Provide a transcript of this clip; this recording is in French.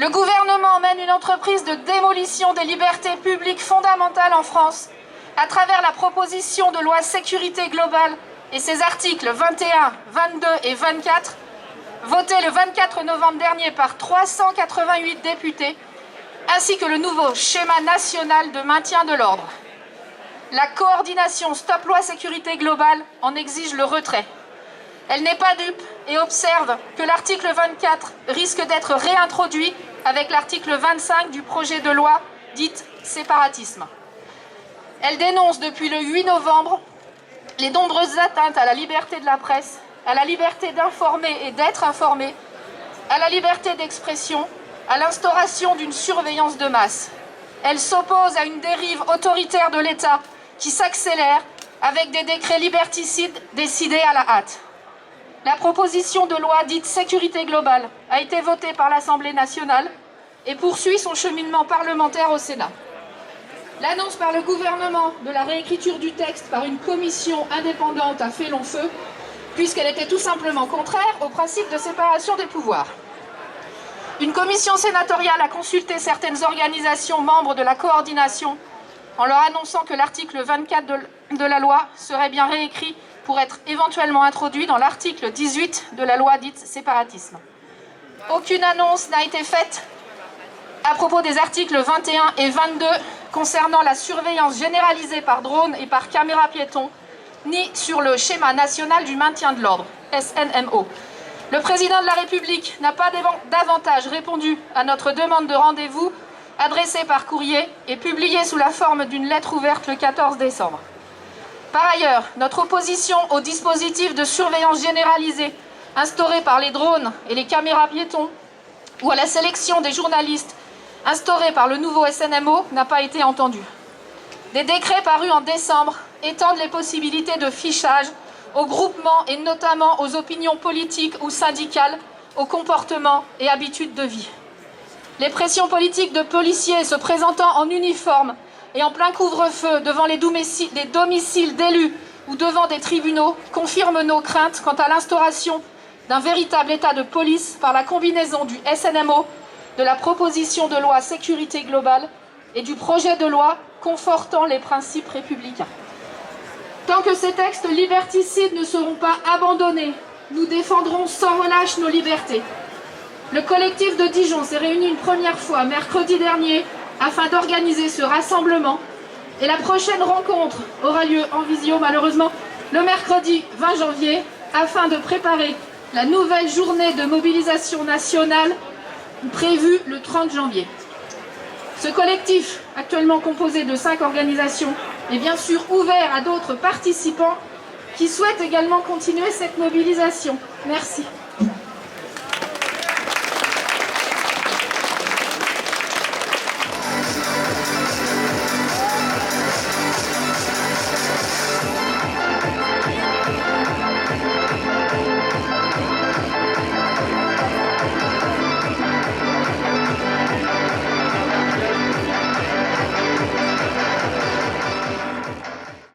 Le gouvernement mène une entreprise de démolition des libertés publiques fondamentales en France à travers la proposition de loi sécurité globale et ses articles 21, 22 et 24, votés le 24 novembre dernier par 388 députés, ainsi que le nouveau schéma national de maintien de l'ordre. La coordination Stop Loi Sécurité Globale en exige le retrait. Elle n'est pas dupe et observe que l'article 24 risque d'être réintroduit avec l'article 25 du projet de loi dite séparatisme. Elle dénonce depuis le 8 novembre les nombreuses atteintes à la liberté de la presse, à la liberté d'informer et d'être informé, à la liberté d'expression, à l'instauration d'une surveillance de masse. Elle s'oppose à une dérive autoritaire de l'État qui s'accélère avec des décrets liberticides décidés à la hâte. La proposition de loi dite sécurité globale a été votée par l'Assemblée nationale et poursuit son cheminement parlementaire au Sénat. L'annonce par le gouvernement de la réécriture du texte par une commission indépendante a fait long feu, puisqu'elle était tout simplement contraire au principe de séparation des pouvoirs. Une commission sénatoriale a consulté certaines organisations membres de la coordination en leur annonçant que l'article 24 de la loi serait bien réécrit pour être éventuellement introduit dans l'article 18 de la loi dite séparatisme. Aucune annonce n'a été faite à propos des articles 21 et 22 concernant la surveillance généralisée par drone et par caméra piéton, ni sur le schéma national du maintien de l'ordre, SNMO. Le président de la République n'a pas davantage répondu à notre demande de rendez-vous adressée par courrier et publiée sous la forme d'une lettre ouverte le 14 décembre. Par ailleurs, notre opposition au dispositif de surveillance généralisée instauré par les drones et les caméras piétons ou à la sélection des journalistes instaurée par le nouveau SNMO n'a pas été entendue. Des décrets parus en décembre étendent les possibilités de fichage aux groupements et notamment aux opinions politiques ou syndicales, aux comportements et habitudes de vie. Les pressions politiques de policiers se présentant en uniforme et en plein couvre-feu devant les domiciles d'élus ou devant des tribunaux confirment nos craintes quant à l'instauration d'un véritable état de police par la combinaison du SNMO, de la proposition de loi sécurité globale et du projet de loi confortant les principes républicains. Tant que ces textes liberticides ne seront pas abandonnés, nous défendrons sans relâche nos libertés. Le collectif de Dijon s'est réuni une première fois mercredi dernier afin d'organiser ce rassemblement et la prochaine rencontre aura lieu en visio malheureusement le mercredi 20 janvier afin de préparer la nouvelle journée de mobilisation nationale prévue le 30 janvier. Ce collectif, actuellement composé de 5 organisations, est bien sûr ouvert à d'autres participants qui souhaitent également continuer cette mobilisation. Merci.